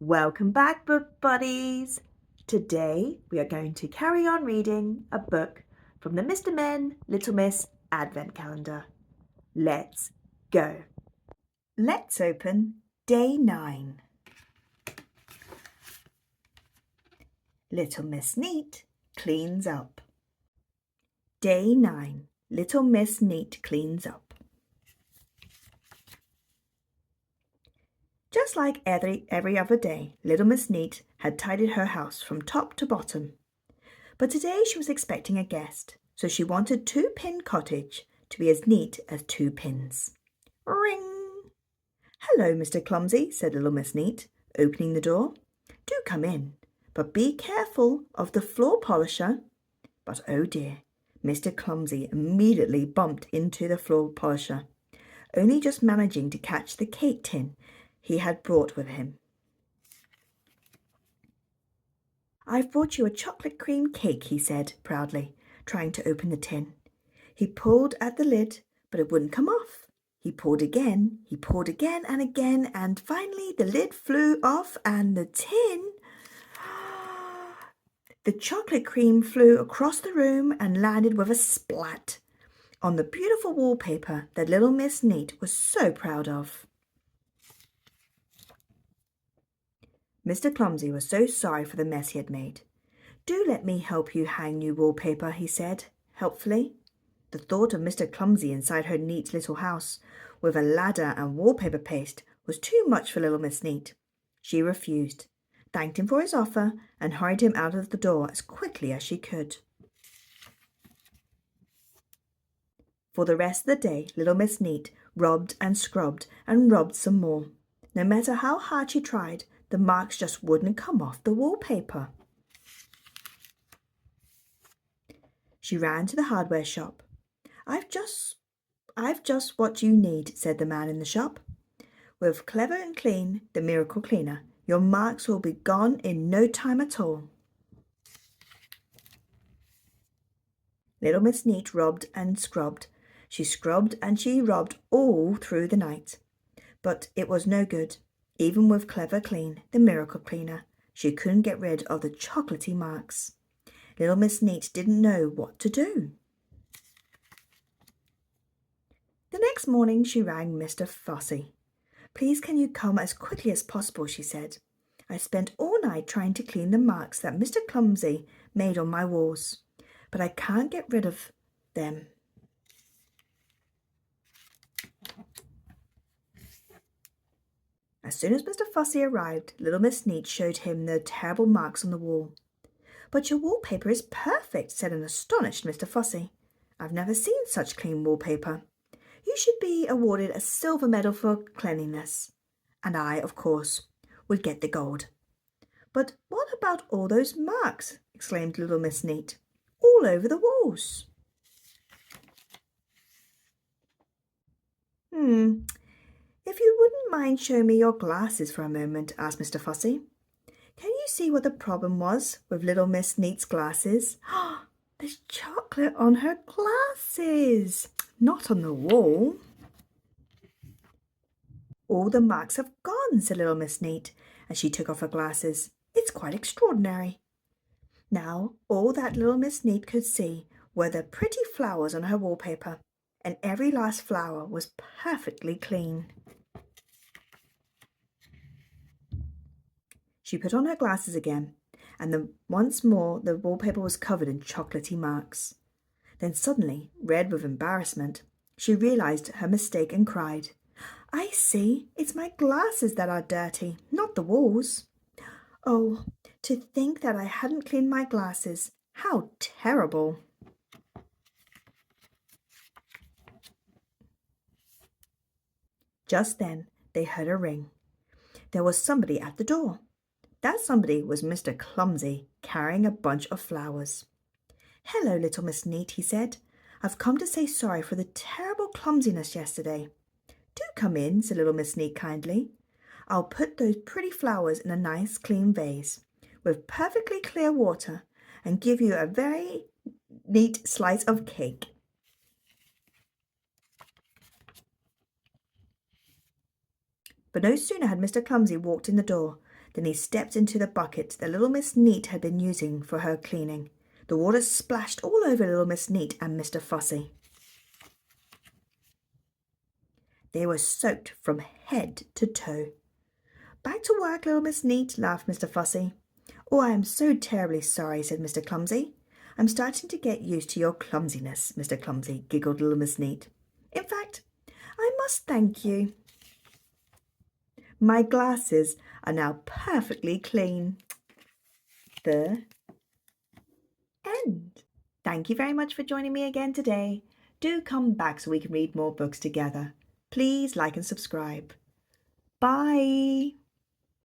Welcome back, book buddies! Today we are going to carry on reading a book from the Mr. Men, Little Miss Advent Calendar. Let's go! Let's open Day 9. Little Miss Neat cleans up. Day 9. Little Miss Neat cleans up. Just like every other day, Little Miss Neat had tidied her house from top to bottom. But today she was expecting a guest, so she wanted 2-pin cottage to be as neat as 2 pins. Ring! Hello, Mr. Clumsy, said Little Miss Neat, opening the door. Do come in, but be careful of the floor polisher. But oh dear, Mr. Clumsy immediately bumped into the floor polisher, only just managing to catch the cake tin he had brought with him. I've brought you a chocolate cream cake, he said proudly, trying to open the tin. He pulled at the lid, but it wouldn't come off. He pulled again and again, and finally the lid flew off and the tin... The chocolate cream flew across the room and landed with a splat on the beautiful wallpaper that Little Miss Neat was so proud of. Mr. Clumsy was so sorry for the mess he had made. Do let me help you hang new wallpaper, he said, helpfully. The thought of Mr. Clumsy inside her neat little house, with a ladder and wallpaper paste, was too much for Little Miss Neat. She refused, thanked him for his offer, and hurried him out of the door as quickly as she could. For the rest of the day, Little Miss Neat rubbed and scrubbed and rubbed some more. No matter how hard she tried, the marks just wouldn't come off the wallpaper. She ran to the hardware shop. I've just what you need, said the man in the shop. With Clever and Clean, the miracle cleaner, your marks will be gone in no time at all. Little Miss Neat rubbed and scrubbed. She scrubbed and she rubbed all through the night. But it was no good. Even with Clever Clean, the miracle cleaner, she couldn't get rid of the chocolatey marks. Little Miss Neat didn't know what to do. The next morning she rang Mr. Bossy. Please can you come as quickly as possible, she said. I spent all night trying to clean the marks that Mr. Clumsy made on my walls, but I can't get rid of them. As soon as Mr. Fussy arrived, Little Miss Neat showed him the terrible marks on the wall. But your wallpaper is perfect, said an astonished Mr. Fussy. I've never seen such clean wallpaper. You should be awarded a silver medal for cleanliness. And I, of course, would get the gold. But what about all those marks? Exclaimed Little Miss Neat. All over the walls. If you wouldn't mind showing me your glasses for a moment, asked Mr. Fussy. Can you see what the problem was with Little Miss Neat's glasses? There's chocolate on her glasses, not on the wall. All the marks have gone, said Little Miss Neat, as she took off her glasses. It's quite extraordinary. Now, all that Little Miss Neat could see were the pretty flowers on her wallpaper, and every last flower was perfectly clean. She put on her glasses again, and once more the wallpaper was covered in chocolatey marks. Then suddenly, red with embarrassment, she realized her mistake and cried, I see, it's my glasses that are dirty, not the walls. Oh, to think that I hadn't cleaned my glasses. How terrible! Just then they heard a ring. There was somebody at the door. That somebody was Mr. Clumsy, carrying a bunch of flowers. Hello, Little Miss Neat, he said. I've come to say sorry for the terrible clumsiness yesterday. Do come in, said Little Miss Neat kindly. I'll put those pretty flowers in a nice clean vase with perfectly clear water and give you a very neat slice of cake. But no sooner had Mr. Clumsy walked in the door than he stepped into the bucket that little Miss Neat had been using for her cleaning. The water splashed all over little Miss Neat and Mr. Fussy. They were soaked from head to toe. Back to work, little Miss Neat, laughed Mr. Fussy. Oh, I am so terribly sorry, said Mr. Clumsy. I'm starting to get used to your clumsiness, Mr. Clumsy, giggled little Miss Neat. In fact, I must thank you. My glasses are now perfectly clean. The end. Thank you very much for joining me again today. Do come back so we can read more books together. Please like and subscribe. Bye.